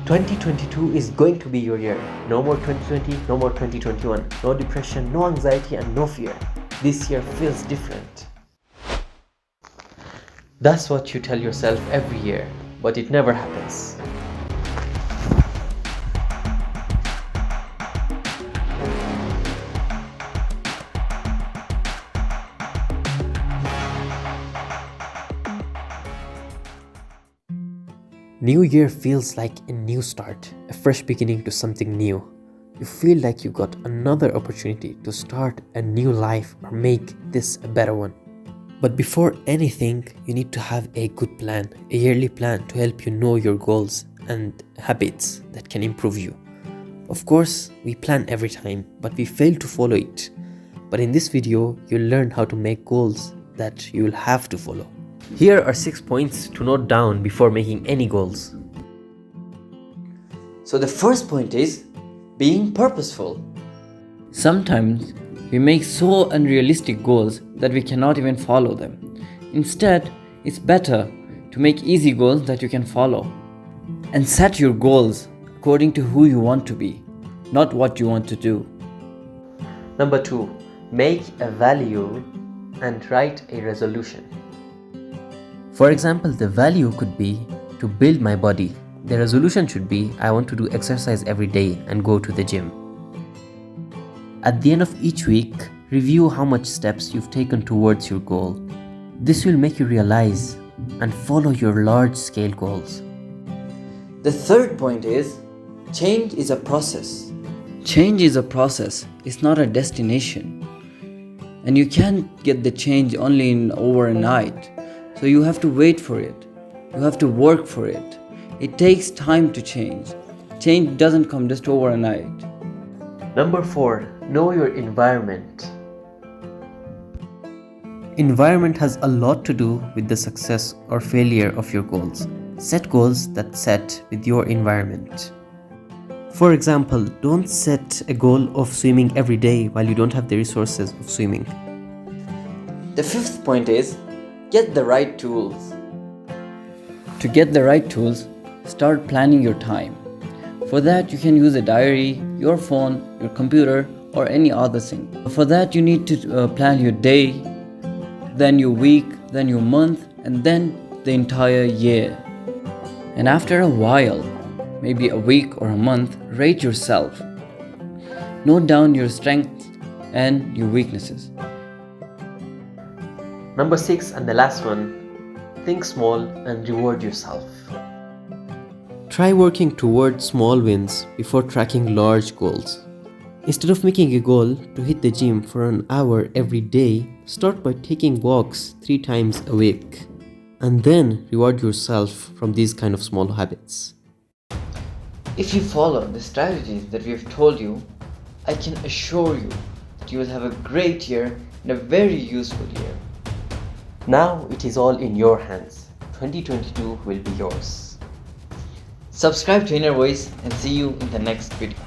2022 is going to be your year. No more 2020, no more 2021. No depression, no anxiety, and no fear. This year feels different. That's what you tell yourself every year, but it never happens. New year feels like a new start, a fresh beginning to something new. You feel like you got another opportunity to start a new life or make this a better one. But before anything, you need to have a good plan, a yearly plan to help you know your goals and habits that can improve you. Of course, we plan every time, but we fail to follow it. But in this video, you'll learn how to make goals that you'll have to follow. Here are 6 points to note down before making any goals. So the first point is being purposeful. Sometimes we make so unrealistic goals that we cannot even follow them. Instead, it's better to make easy goals that you can follow. And set your goals according to who you want to be, not what you want to do. Number 2, make a value and write a resolution. For example, the value could be to build my body. The resolution should be I want to do exercise every day and go to the gym. At the end of each week, review how much steps you've taken towards your goal. This will make you realize and follow your large-scale goals. The third point is change is a process. Change is a process, it's not a destination. And you can't get the change only in overnight. So you have to wait for it. You have to work for it. It takes time to change. Change doesn't come just overnight. Number 4, know your environment. Environment has a lot to do with the success or failure of your goals. Set goals that set with your environment. For example, don't set a goal of swimming every day while you don't have the resources of swimming. The fifth point is get the right tools. To get the right tools, start planning your time. For that, you can use a diary, your phone, your computer, or any other thing. For that, you need to plan your day, then your week, then your month, and then the entire year. And after a while, maybe a week or a month, rate yourself. Note down your strengths and your weaknesses. Number 6 and the last one, think small and reward yourself. Try working toward small wins before tracking large goals. Instead of making a goal to hit the gym for an hour every day, start by taking walks 3 times a week. And then reward yourself from these kind of small habits. If you follow the strategies that we have told you, I can assure you that you will have a great year and a very useful year. Now it is all in your hands. 2022 will be yours. Subscribe to Inner Voice and see you in the next video.